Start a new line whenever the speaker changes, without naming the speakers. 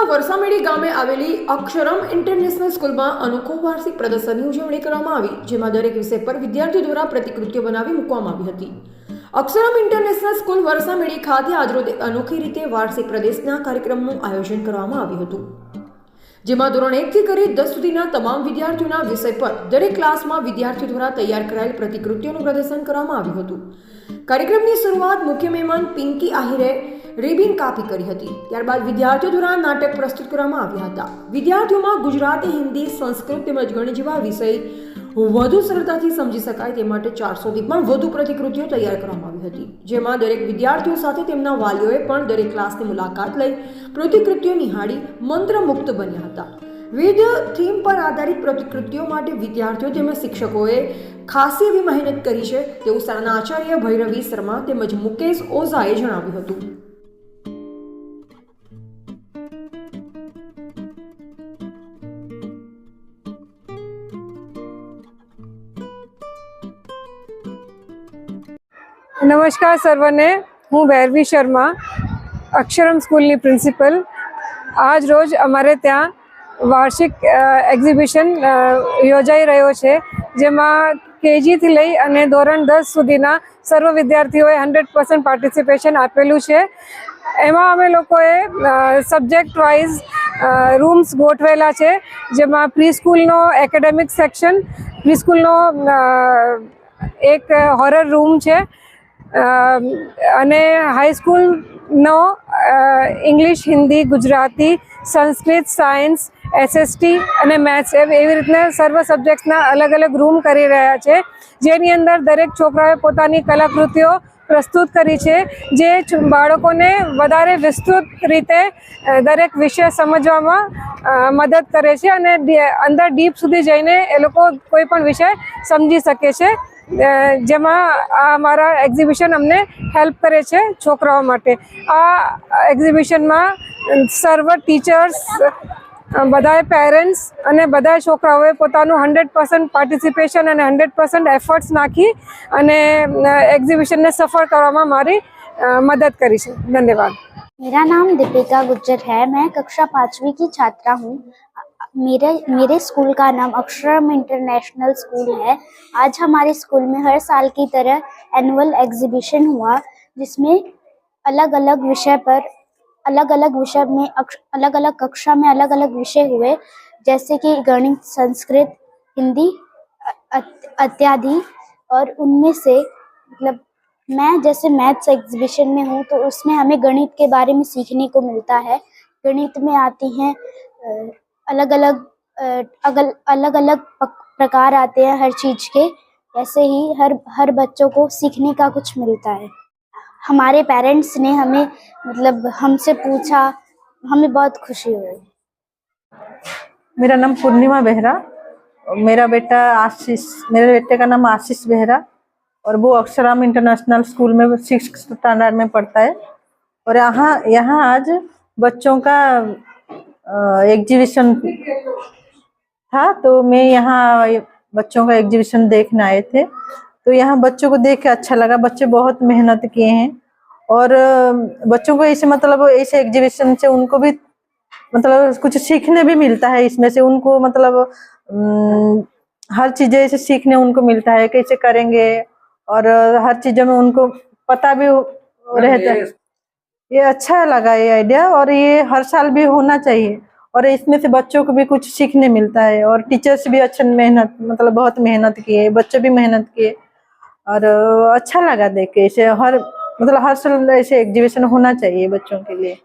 સુરतना વરસામેડી ગામે આવેલી અક્ષરમ ઇન્ટરનેશનલ સ્કૂલમાં અનોખો વાર્ષિક પ્રદર્શનની ઉજવણી કરવામાં આવી, જેમાં દરેક વિષય પર વિદ્યાર્થીઓ દ્વારા પ્રતિકૃતિઓ બનાવી મૂકવામાં આવી હતી। અક્ષરમ ઇન્ટરનેશનલ સ્કૂલ વરસામેડી ખાતે આજરોજ અનોખી રીતે વાર્ષિક પ્રદર્શનના કાર્યક્રમનું આયોજન કરવામાં આવ્યું હતું, જેમાં ધોરણ 1 થી કરી 10 સુધીના તમામ વિદ્યાર્થીઓના વિષય પર દરેક ક્લાસમાં વિદ્યાર્થીઓ દ્વારા તૈયાર કરાયેલ પ્રતિકૃતિઓનું પ્રદર્શન કરવામાં આવ્યું હતું। કાર્યક્રમની શરૂઆત મુખ્ય મહેમાન પિંકી આહિરે રિબિન કાપી કરી હતી। ત્યારબાદ વિદ્યાર્થીઓ દ્વારા નાટક પ્રસ્તુત કરવામાં આવ્યા હતા। વિદ્યાર્થીઓમાં ગુજરાતી, હિન્દી, સંસ્કૃત તેમજ ગણિત જેવા વિષય વધુ સરળતાથી સમજી શકાય તે માટે 400થી પણ વધુ પ્રતિકૃતિઓ તૈયાર કરવામાં આવી હતી, જેમાં દરેક વિદ્યાર્થીઓ સાથે તેમના વાલીઓએ પણ દરેક ક્લાસની મુલાકાત લઈ પ્રતિકૃતિઓ નિહાળી મંત્રમુગ્ધ બન્યા હતા। વિવિધ થીમ પર આધારિત પ્રતિકૃતિઓ માટે વિદ્યાર્થીઓ તેમજ શિક્ષકોએ ખાસી એવી મહેનત કરી છે તેવું શાળાના આચાર્ય ભૈરવી શર્મા તેમજ મુકેશ ઓઝાએ જણાવ્યું હતું।
नमस्कार सर्वने, हूँ भैरवी शर्मा, अक्षरम स्कूलनी प्रिंसिपल। आज रोज अमारे त्या वार्षिक एक्जिबिशन योजाई रह्यो छे, जेमां केजी थी लई अने धोरण 10 सुधीना सर्व विद्यार्थीओए 100% पार्टिसिपेशन आपेलुं छे। एमां अमे लोकोए सब्जेक्ट वाइज रूम्स गोठवेला छे, जेमां प्री स्कूलनो एकेडेमिक सेक्शन, प्री स्कूलनो एक हॉरर रूम छे અને હાઈસ્કૂલનો English, Hindi, Gujarati, Sanskrit, science, SST અને મેથ્સ એવી રીતના સર્વ સબ્જેક્ટ્સના અલગ અલગ રૂમ કરી રહ્યા છે, જેની અંદર દરેક છોકરાઓએ પોતાની કલાકૃતિઓ પ્રસ્તુત કરી છે, જે બાળકોને વધારે વિસ્તૃત રીતે દરેક વિષય સમજવામાં મદદ કરે છે અને અંદર ડીપ સુધી જઈને એ લોકો કોઈ પણ વિષય સમજી શકે છે, જેમાં આ અમારા એક્ઝિબિશન અમને હેલ્પ કરે છે છોકરાઓ માટે। આ એક્ઝિબિશનમાં સર્વ ટીચર્સ, બધાએ પેરેન્ટ્સ અને બધા છોકરાઓએ પોતાનું 100% પાર્ટિસિપેશન અને 100% એફર્ટ્સ નાખી અને એક્ઝિબિશનને સફળ કરવામાં મારી મદદ કરી છે। ધન્યવાદ।
मेरा नाम दीपिका गुज्जर है। मैं कक्षा 5वीं की छात्रा हूँ। मेरे स्कूल का नाम अक्षरम इंटरनेशनल स्कूल है। आज हमारे स्कूल में हर साल की तरह एनुअल एग्जीबिशन हुआ, जिसमें अलग अलग विषय में अलग अलग कक्षा में अलग अलग विषय हुए, जैसे कि गणित, संस्कृत, हिंदी इत्यादि। और उनमें से मतलब मैं जैसे मैथ्स एग्जीबिशन में हूँ, तो उसमें हमें गणित के बारे में सीखने को मिलता है। गणित में आती हैं अलग अलग प्रकार आते हैं हर चीज़ के, ऐसे ही हर बच्चों को सीखने का कुछ मिलता है। हमारे पेरेंट्स ने हमें मतलब हमसे पूछा, हमें बहुत खुशी हुई।
मेरा नाम पूर्णिमा बेहरा, मेरे बेटे का नाम आशीष बेहरा और वो अक्षरम इंटरनेशनल स्कूल में 6th स्टैंडर्ड में पढ़ता है। और यहाँ आज बच्चों का एग्जीबिशन था, तो मैं यहाँ बच्चों का एग्जीबिशन देखने आए थे, तो यहाँ बच्चों को देख के अच्छा लगा। बच्चे बहुत मेहनत किए हैं और बच्चों को ऐसे मतलब ऐसे एग्जीबिशन से उनको भी मतलब कुछ सीखने भी मिलता है। इसमें से उनको मतलब हर चीज़ें ऐसे सीखने उनको मिलता है, कैसे करेंगे और हर चीज़ों में उनको पता भी रहता है। ये अच्छा लगा ये आइडिया, और ये हर साल भी होना चाहिए, और इसमें से बच्चों को भी कुछ सीखने मिलता है। और टीचर्स भी अच्छा मेहनत मतलब बहुत मेहनत किए, बच्चे भी मेहनत किए, और अच्छा लगा देख के। ऐसे हर साल ऐसे एग्जीबिशन होना चाहिए बच्चों के लिए।